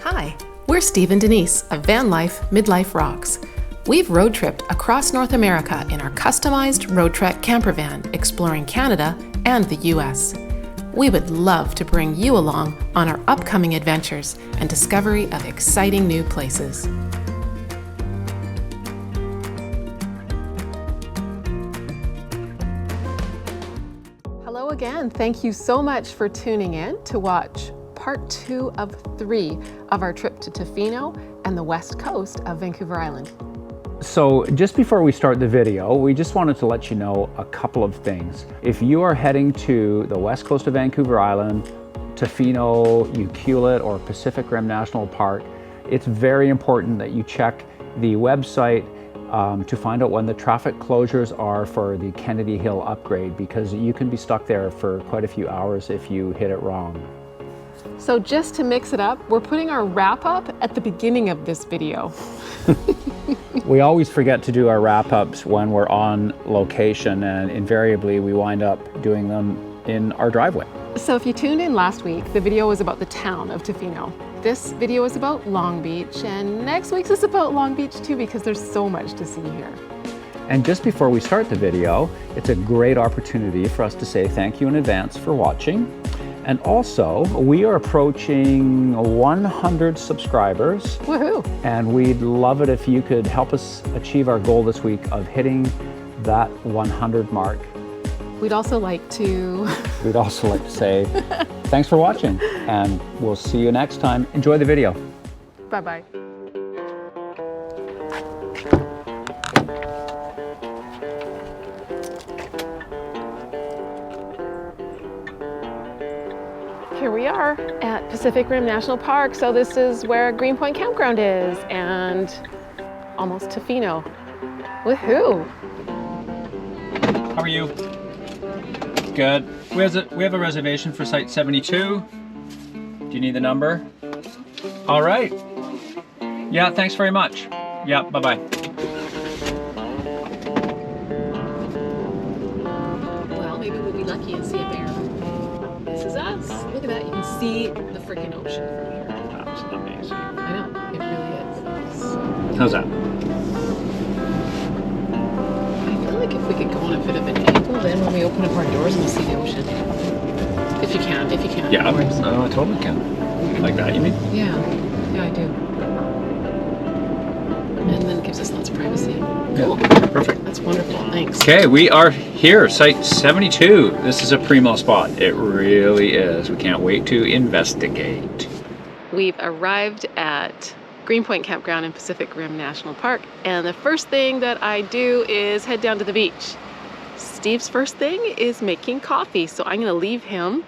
Hi, we're Steve and Denise of VanlifeMidlifeRocks. We've road tripped across North America in our customized road trek campervan, exploring Canada and the US. We would love to bring you along on our upcoming adventures and discovery of exciting new places. Hello again. Thank you so much for tuning in to watch part 2 of 3 of our trip to Tofino and the west coast of Vancouver Island. So just before we start the video, we just wanted to let you know a couple of things. If you are heading to the west coast of Vancouver Island, Tofino, Ucluelet, or Pacific Rim National Park, it's very important that you check the website to find out when the traffic closures are for the Kennedy Hill upgrade, because you can be stuck there for quite a few hours if you hit it wrong. So just to mix it up, we're putting our wrap-up at the beginning of this video. We always forget to do our wrap-ups when we're on location, and invariably we wind up doing them in our driveway. So if you tuned in last week, the video was about the town of Tofino. This video is about LongBeach, and next week's is about LongBeach too, because there's so much to see here. And just before we start the video, it's a great opportunity for us to say thank you in advance for watching. And also, we are approaching 100 subscribers. Woohoo! And we'd love it if you could help us achieve our goal this week of hitting that 100 mark. We'd also like to say thanks for watching, and we'll see you next time. Enjoy the video. Bye-bye. Here we are at Pacific Rim National Park. So this is where Greenpoint Campground is, and almost Tofino. Woohoo! How are you? Good. We have a reservation for Site 72. Do you need the number? All right. Yeah, thanks very much. Yeah, bye-bye. Well, maybe we'll be lucky and see a bear. This is us. Look at that. You can see the freaking ocean from here. That's amazing. I know. It really is. How's that? I feel like if we could go on a bit of an angle, then when we open up our doors, we'll see the ocean. If you can. Yeah, of course. I totally can. Like that, you mean? Yeah, I do. And then it gives us lots of privacy. Cool. Perfect. That's wonderful. Thanks. Okay, we are here, Site 72. This is a primo spot. It really is. We can't wait to investigate. We've arrived at Greenpoint Campground in Pacific Rim National Park, and the first thing that I do is head down to the beach. Steve's first thing is making coffee, so I'm gonna leave him,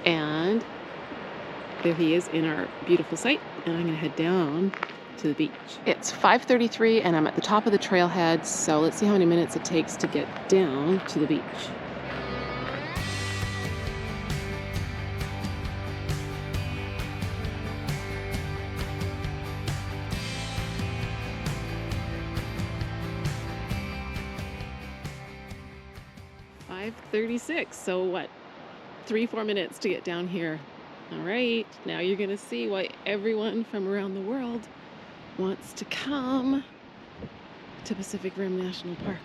and there he is in our beautiful site, and I'm gonna head down to the beach. It's 5:33 and I'm at the top of the trailhead, so let's see how many minutes it takes to get down to the beach. .36, so what? 3-4 minutes to get down here. All right, now you're gonna see why everyone from around the world wants to come to Pacific Rim National Park.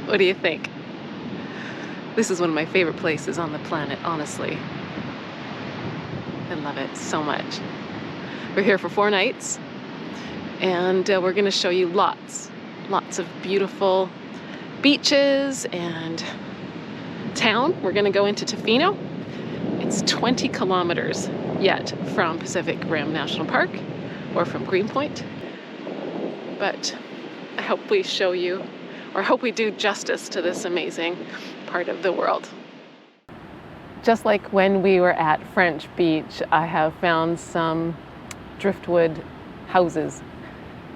What do you think? This is one of my favorite places on the planet, honestly. I love it so much. We're here for 4 nights, and we're gonna show you lots of beautiful beaches and town. We're gonna go into Tofino. It's 20 kilometers yet from Pacific Rim National Park or from Greenpoint. But I hope we show you, or I hope we do justice to this amazing part of the world. Just like when we were at French Beach, I have found some driftwood houses.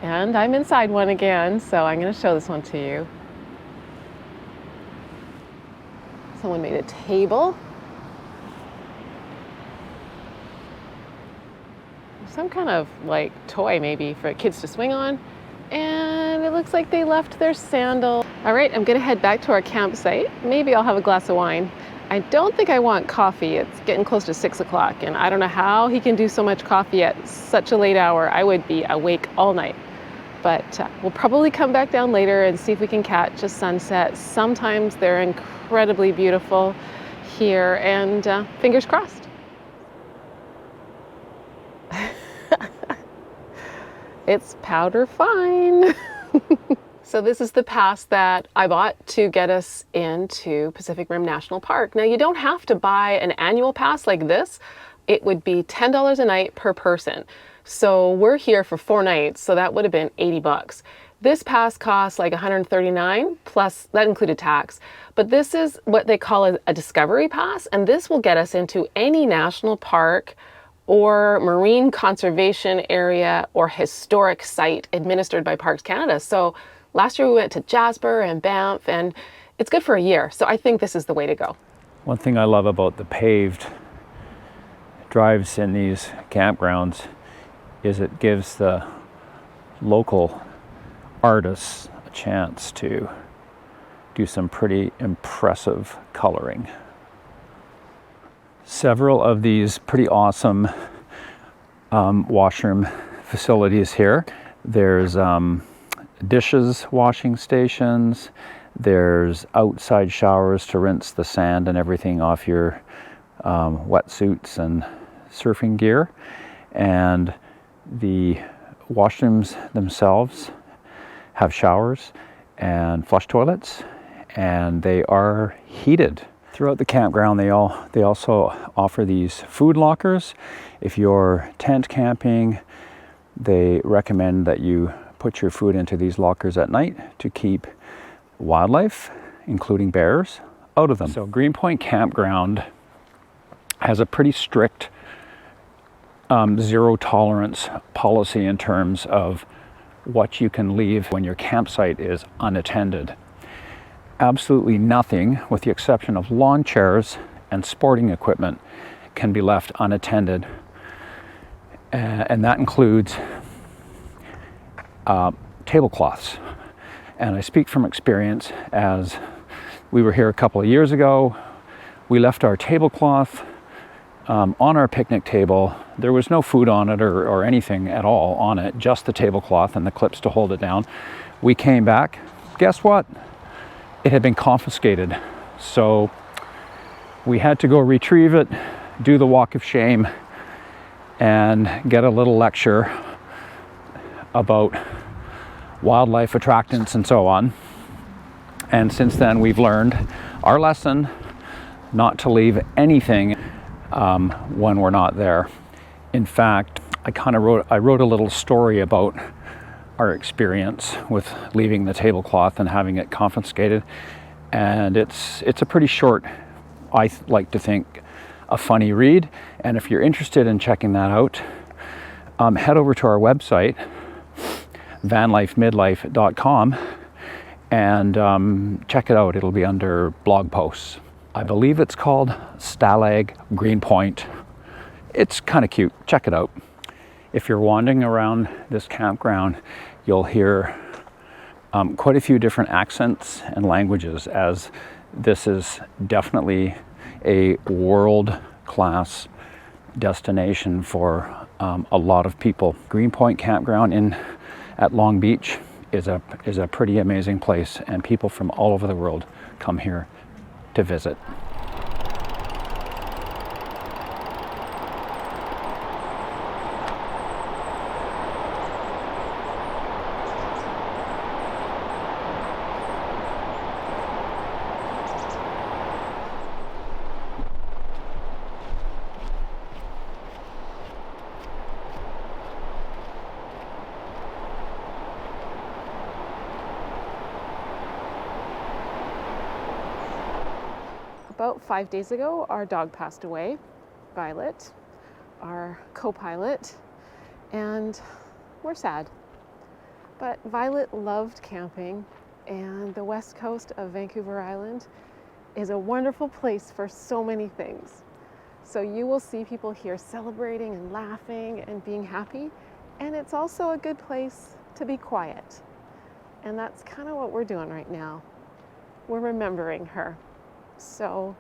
And I'm inside one again, so I'm going to show this one to you. Someone made a table. Some kind of like toy maybe for kids to swing on. And it looks like they left their sandal. All right, I'm gonna head back to our campsite. Maybe I'll have a glass of wine. I don't think I want coffee. It's getting close to 6 o'clock, and I don't know how he can do so much coffee at such a late hour. I would be awake all night. But we'll probably come back down later and see if we can catch a sunset. Sometimes they're incredibly beautiful here, and fingers crossed. It's powder fine. So this is the pass that I bought to get us into Pacific Rim National Park. Now you don't have to buy an annual pass like this. It would be $10 a night per person. So we're here for 4 nights, so that would have been 80 bucks. This pass costs like 139, plus that included tax. But this is what they call a discovery pass, and this will get us into any national park or marine conservation area or historic site administered by Parks Canada. So last year we went to Jasper and Banff, and it's good for a year. So I think this is the way to go. One thing I love about the paved drives in these campgrounds is it gives the local artists a chance to do some pretty impressive coloring. Several of these pretty awesome washroom facilities here. There's dishes washing stations. There's outside showers to rinse the sand and everything off your wetsuits and surfing gear. And the washrooms themselves have showers and flush toilets, and they are heated. Throughout the campground, they also offer these food lockers. If you're tent camping, they recommend that you put your food into these lockers at night to keep wildlife, including bears, out of them. So Greenpoint Campground has a pretty strict zero tolerance policy in terms of what you can leave when your campsite is unattended. Absolutely nothing, with the exception of lawn chairs and sporting equipment, can be left unattended. And that includes tablecloths. And I speak from experience, as we were here a couple of years ago. We left our tablecloth on our picnic table. There was no food on it or anything at all on it, just the tablecloth and the clips to hold it down. We came back, guess what? It had been confiscated. So we had to go retrieve it, do the walk of shame, and get a little lecture about wildlife attractants and so on. And since then we've learned our lesson not to leave anything when we're not there. In fact, I wrote a little story about our experience with leaving the tablecloth and having it confiscated, and it's a pretty short, I like to think, a funny read. And if you're interested in checking that out, head over to our website, VanlifeMidlife.com, and check it out. It'll be under blog posts. I believe it's called Stalag Greenpoint. It's kind of cute. Check it out. If you're wandering around this campground, you'll hear quite a few different accents and languages, as this is definitely a world-class destination for a lot of people. Greenpoint Campground at LongBeach is a pretty amazing place, and people from all over the world come here to visit. About 5 days ago, our dog passed away, Violet, our co-pilot, and we're sad. But Violet loved camping, and the west coast of Vancouver Island is a wonderful place for so many things. So you will see people here celebrating and laughing and being happy, and it's also a good place to be quiet. And that's kind of what we're doing right now. We're remembering her. So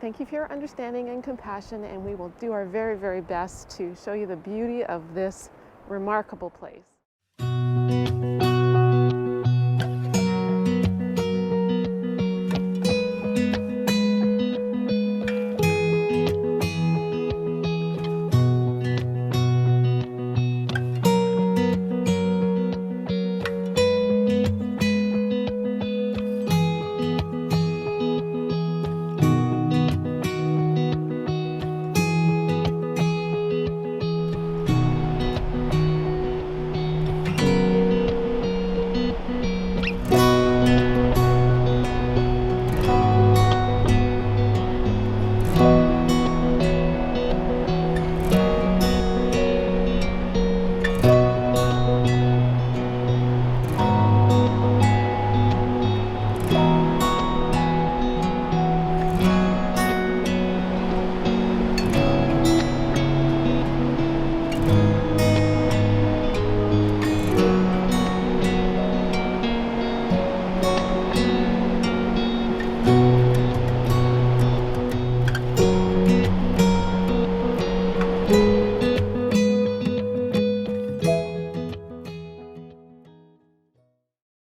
thank you for your understanding and compassion, and we will do our very, very best to show you the beauty of this remarkable place.